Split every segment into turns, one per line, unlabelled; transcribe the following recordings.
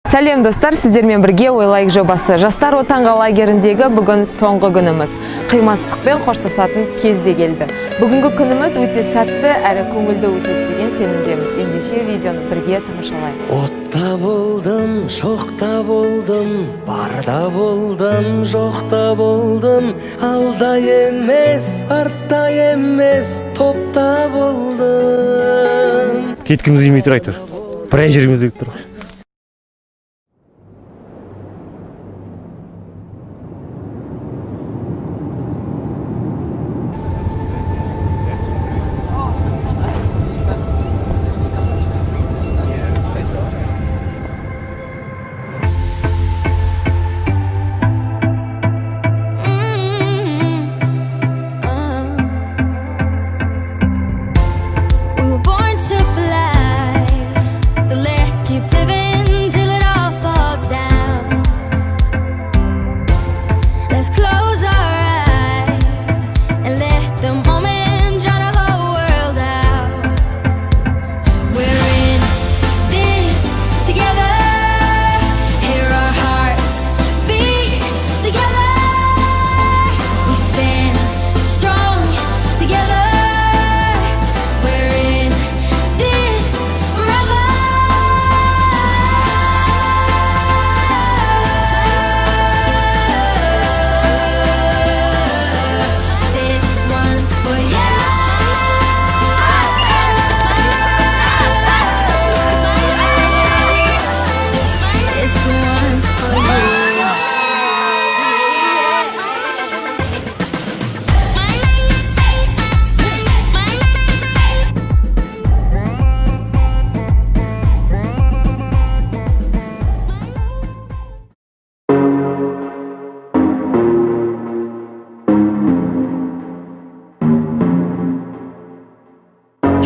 Сәлем достар, сіздермен бірге ойлайық жобасы. Жастар Otanga лагеріндегі бүгін соңғы күніміз. Қимастықпен қоштасатын кезде келді. Бүгінгі күніміз өте сәтті әрі көңілді өтеді деген сенімдеміз. Ендеше видеоны бірге тамашалайық.
Отта болдым, шоқта болдым, барда болдым, жоқта болдым, алда емес, артта емес, топта болдым.
Кеткіміз келмей тұр айтыр. Бір жерімізде тұр.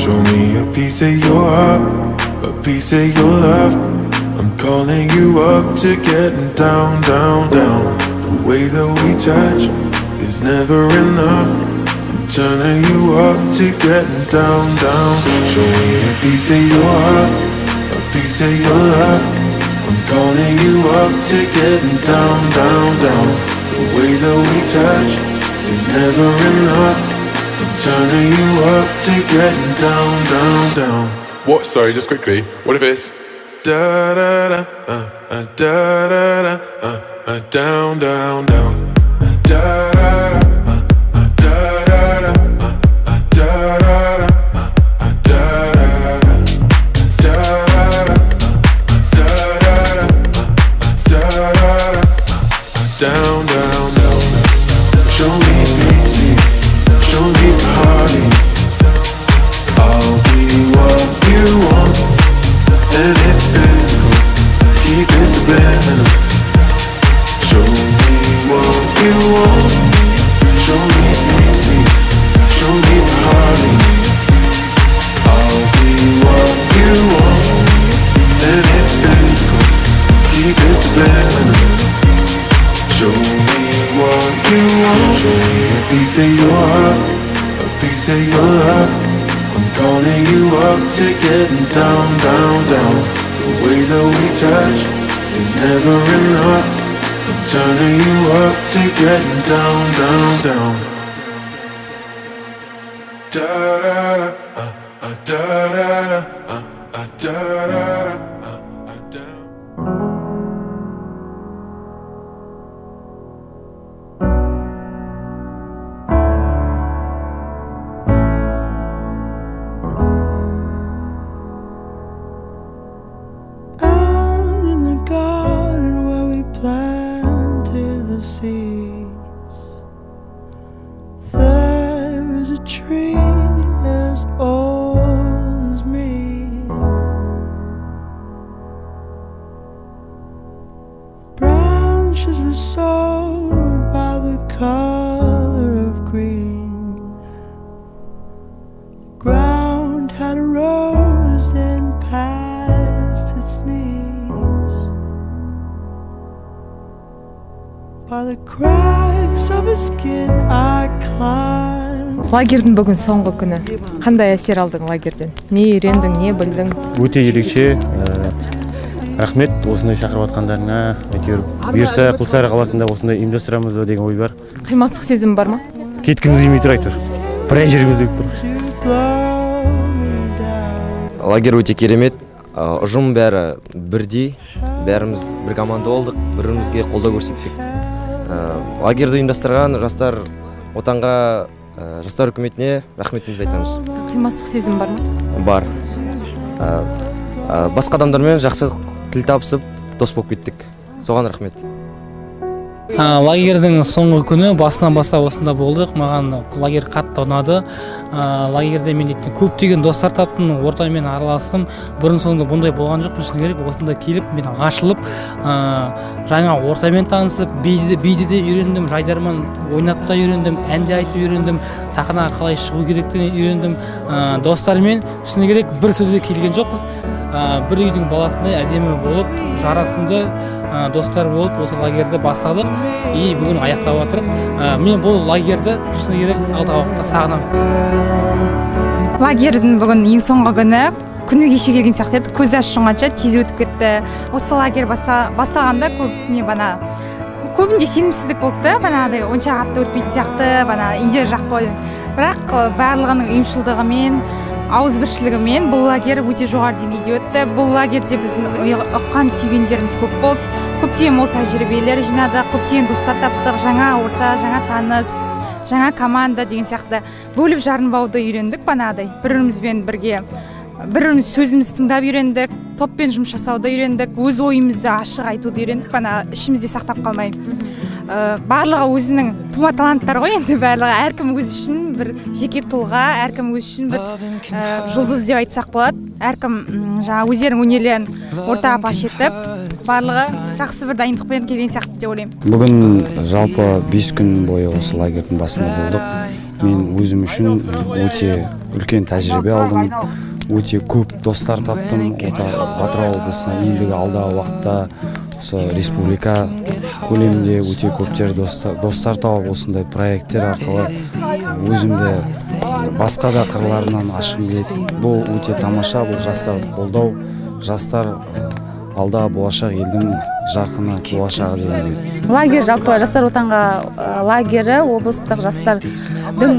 Show me a piece of your heart, a piece of your love. I'm calling you up to getting down, down, down. The way that we touch is never enough. I'm turning you up to getting down, down. Show me a piece of your heart, a piece of your love. I'm calling you up to getting down, down, down. The way that we touch is never enough. Turning you up to getting down, down, down.
What? Sorry, just quickly. What if it's
Da da da, da da da, down, down, down. Da da da, da da da, da da da, da da da, down, down, down. Show me easy. Show me party. I'll be what you want, and it's physical. Keep it subliminal. Show me what you want. Show me easy. Show me party. I'll be what you want, and it's physical. Keep it subliminal. Show me what you want. Show me a piece of your heart, a piece of your love. I'm calling you up to getting down, down, down. The way that we touch is never enough. I'm turning you up to getting down, down, down. Da da da, da da da, da da da, down.
Tree as old as me. Branches were sold by the color of green. The ground had a rose then past its knees. By the cracks of his skin I climbed.
Лагердің бүгін соңғы күні. Қандай әсер алдың лагерден? Не үйрендің, не білдің?
Өте ерекше. Рахмет, осындай шақырып атқандарыңа. Әйтеуір бұйырса Құлсары қаласында осындай ұйымдастырамыз ба деген ой бар.
Қимастық сезім бар ма?
Кеткіміз келмей тұр әйтеуір. Бір жүргіміз келіп тұр.
Лагерь өте керемет. Ұжым бәрі бірдей. Бәріміз бір команда болдық, бірімізге қолдау көрсеттік. Лагерьді ұйымдастырған жастар Отанға, жастар үкіметіне рахметімізді айтамыз.
Қимастық сезім бар ма?
Бар. Басқа адамдармен жақсы тіл табысып, дос болып кеттік. Соған рахмет.
Лагерьдің соңғы күні басынан бастап осында болдық. Маған лагерь қатты ұнады. Лагерьде мен көптеген достар таптым, ортамен араластым. Бұрын соңды бұндай болған жоқ, шыны керек. Осында келіп, мен ашылып, жаңа ортамен танысып, биді де үйрендім, жайдарман ойнатып та үйрендім, әнде айтып үйрендім, сахнаға қалай шығу керектігін үйрендім. Достармен шыны керек бір сөзге келген жоқпыз. Бір үйдің баласындай әдемі болып, жарасымды достар болып осы лагерьді бастадық. Бүгін аяқтап отырық. Мен бұл лагерьді шыны керек алдағы уақытта сағынамын.
Лагерьдің бүгін ең соңғы күні кеше келген сияқты еді. Көз ашқанша тез өтіп кетті. Осы лагерь басталғанда көбінде сенімсіздік болды. Банағыдай онша қатты өтпейтін сияқты, индер жақ болды. Бірақ барлығының ұйымшылдығымен, ауызбіршілігімен бұл лагерь өте жоғары деңгейде өтті. Бұл лагерьде біздің ұққан түйгендеріміз көп болды. Көптеген мол тәжірибелер жинадық, көптеген достар таптық, жаңа орта, жаңа таныс, жаңа команда деген сияқты бөліп жарынбауды үйрендік. Банағыдай бірімізбен бірге біріміз сөзімізді тыңдап үйрендік, топпен жұмыс жасауды үйрендік, өз ойымызды ашық айтуды үйрендік, ішімізде сақтап қалмай. Барлығы өзінің тума таланттар ғой, енді барлығы әркім өз үшін бір жеке тұлға, әркім өз үшін бір жұлдыз деп айтсақ болады. Әркім жаңа өздерінің өнерлерін ортаға паш етіп, барлығы жақсы бір дайындықпен келген сияқты деп ойлаймын.
Бүгін жалпы 5 күн бойы осы лагерьдің басында болдық. Мен өзім үшін өте үлкен тәжірибе алдым. Өте көп достар таптым. Атырау облысына ендігі алдағы уақытта осы республика көлемінде өте көптер достар тауып, осындай проекттер арқылы өзімді басқа да қырларынан ашқым келеді. Бұл өте тамаша, бұл жастарды қолдау, жастар алда болашақ елдің жарқыны болашағы деген.
Лагерь жалпы жастар Отанға лагері облыстық жастардың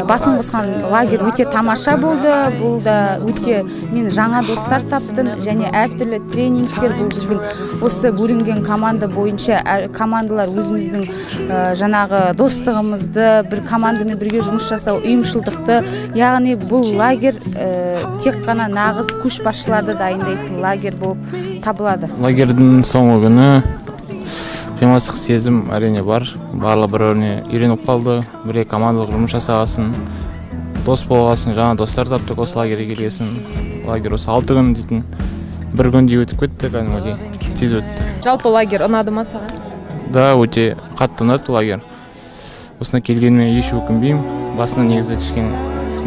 басын қосқан лагерь өте тамаша болды. Бұл да өте мен жаңа достар таптым және әртүрлі тренингтер, бұл біздің осы бөлінген команда бойынша командалар өзіміздің жаңағы достығымызды, бір командамен бірге жұмыс жасау, ұйымшылдықты, яғни бұл лагерь тек қана нағыз көшбасшыларды дайындайтын лагерь болып табылады.
Лагерьдің соңғы күні қимастық сезім әрине бар. Барлығы бір-біріне үйреніп қалды, бірге командалық жұмыс жасағасын, дос болғасын, жаңа достар таптық осы лагерьге келгесін. Лагерь осы 6 күн дейтін, бір күндей өтіп кетті, кәдімгідей тез өтті.
Жалпы лагерь ұнады ма саған?
Да, өте қатты ұнады лагерь. Осына келгеніме еш өкінбеймін. Басында негізі кішкене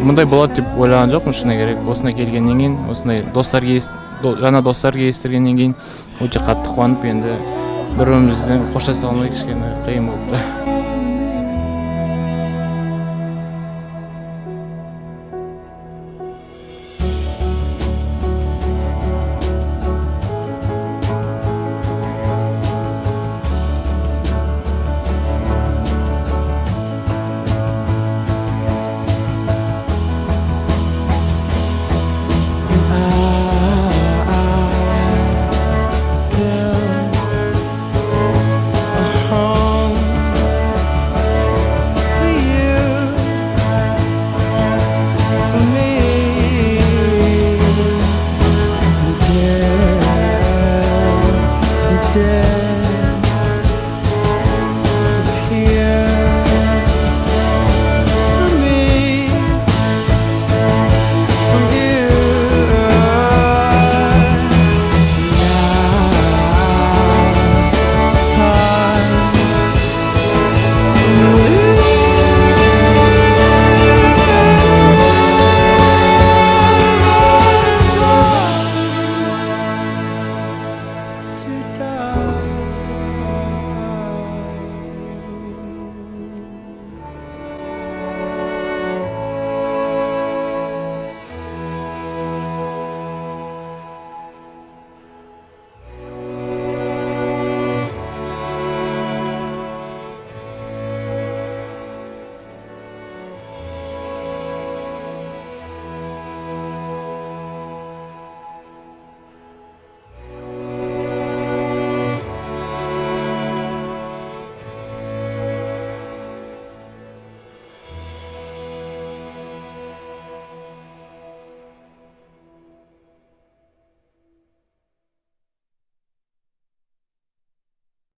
мұндай болады деп ойлаған жоқпын, шыны керек. Осына келгеннен кейін, осындай жаңа достар кездестіргеннен кейін өте қатты қуанып, енді бір-бірімізден қоштаса алмай кішкене қиын болды.
dead.